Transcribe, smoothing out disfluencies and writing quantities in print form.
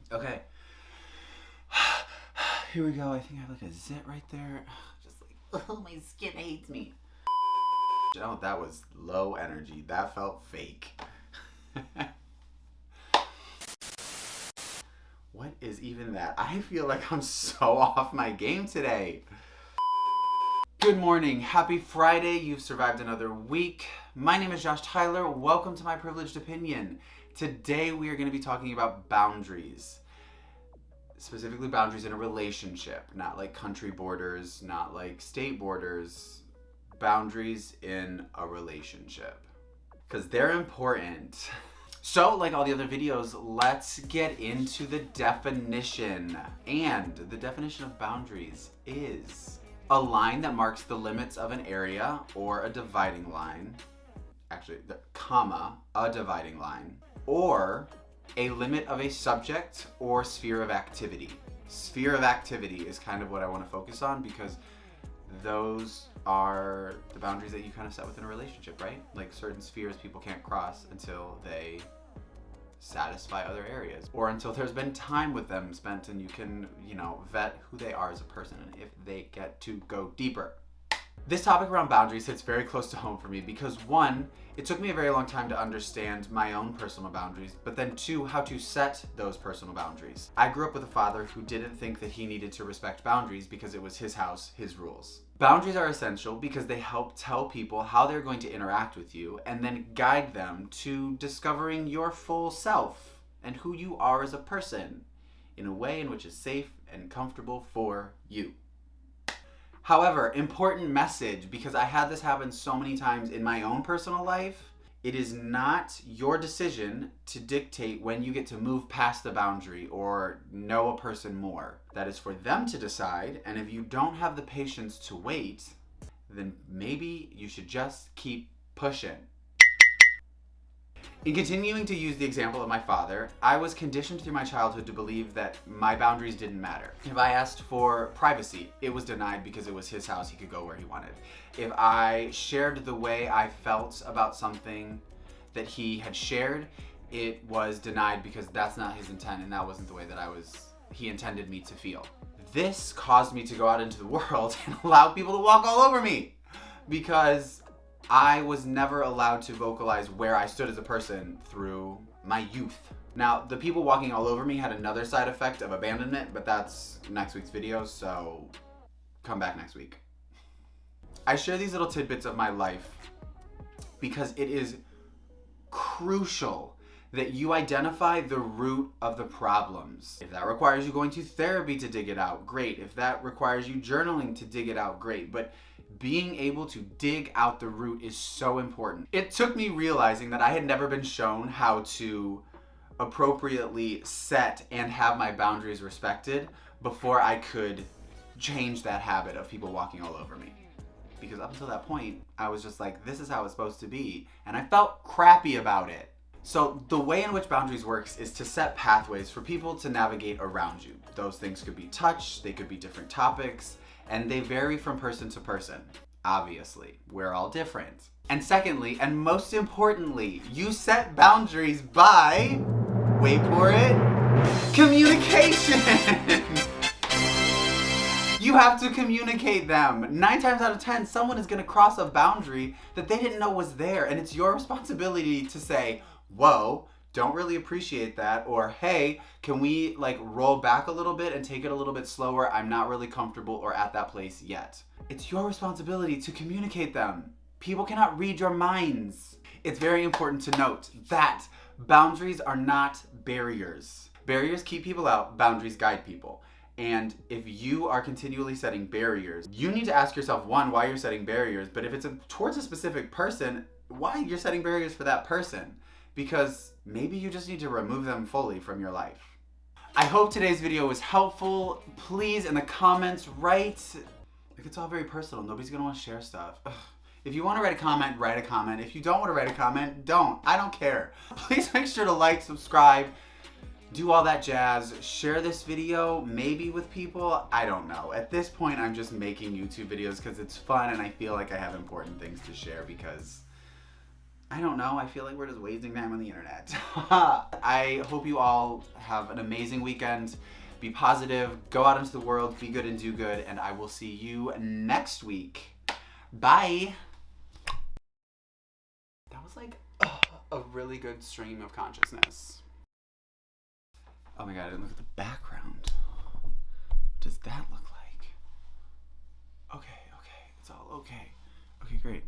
Okay. Here we go. I think I have like a zit right there. Just like, oh, my skin hates me. Oh, that was low energy. That felt fake. What is even that? I feel like I'm so off my game today. Good morning. Happy Friday. You've survived another week. My name is Josh Tyler. Welcome to My Privileged Opinion. Today we are going to be talking about boundaries. Specifically boundaries in a relationship, not like country borders, not like state borders. Boundaries in a relationship. Because they're important. So, like all the other videos, let's get into the definition. And the definition of boundaries is a line that marks the limits of an area or a dividing line. Actually, a dividing line. Or a limit of a subject or sphere of activity. Sphere of activity is kind of what I want to focus on because those are the boundaries that you kind of set within a relationship, right? Like certain spheres people can't cross until they satisfy other areas or until there's been time with them spent and you can, vet who they are as a person and if they get to go deeper. This topic around boundaries hits very close to home for me because one, it took me a very long time to understand my own personal boundaries, but then two, how to set those personal boundaries. I grew up with a father who didn't think that he needed to respect boundaries because it was his house, his rules. Boundaries are essential because they help tell people how they're going to interact with you and then guide them to discovering your full self and who you are as a person in a way in which is safe and comfortable for you. However, important message, because I had this happen so many times in my own personal life, it is not your decision to dictate when you get to move past the boundary or know a person more. That is for them to decide, and if you don't have the patience to wait, then maybe you should just keep pushing. In continuing to use the example of my father, I was conditioned through my childhood to believe that my boundaries didn't matter. If I asked for privacy, it was denied because it was his house, he could go where he wanted. If I shared the way I felt about something that he had shared, it was denied because that's not his intent and that wasn't the way that he intended me to feel. This caused me to go out into the world and allow people to walk all over me because I was never allowed to vocalize where I stood as a person through my youth. Now, the people walking all over me had another side effect of abandonment, but that's next week's video, so come back next week. I share these little tidbits of my life because it is crucial that you identify the root of the problems. If that requires you going to therapy to dig it out, great. If that requires you journaling to dig it out, great. But being able to dig out the root is so important. It took me realizing that I had never been shown how to appropriately set and have my boundaries respected before I could change that habit of people walking all over me. Because up until that point, I was just like, this is how it's supposed to be. And I felt crappy about it. So the way in which boundaries works is to set pathways for people to navigate around you. Those things could be touch, they could be different topics, and they vary from person to person. Obviously, we're all different. And secondly, and most importantly, you set boundaries by, wait for it, communication. You have to communicate them. 9 times out of 10, someone is gonna cross a boundary that they didn't know was there, and it's your responsibility to say, whoa, don't really appreciate that, or hey, can we roll back a little bit and take it a little bit slower? I'm not really comfortable or at that place yet. It's your responsibility to communicate them. People cannot read your minds. It's very important to note that boundaries are not barriers. Barriers keep people out, boundaries guide people. And if you are continually setting barriers, you need to ask yourself, one, why you're setting barriers, but if it's towards a specific person, why you're setting barriers for that person. Because maybe you just need to remove them fully from your life. I hope today's video was helpful. Please, in the comments, write. It's all very personal. Nobody's gonna want to share stuff. Ugh. If you want to write a comment, write a comment. If you don't want to write a comment, don't. I don't care. Please make sure to like, subscribe, do all that jazz. Share this video, maybe with people. I don't know. At this point, I'm just making YouTube videos because it's fun and I feel like I have important things to share because I don't know. I feel like we're just wasting time on the internet. I hope you all Have an amazing weekend. Be positive, go out into the world, be good and do good, and I will see you next week. Bye. That was like a really good stream of consciousness. Oh my god, I didn't look at the background. What does that look like? Okay, it's all okay. Okay, great.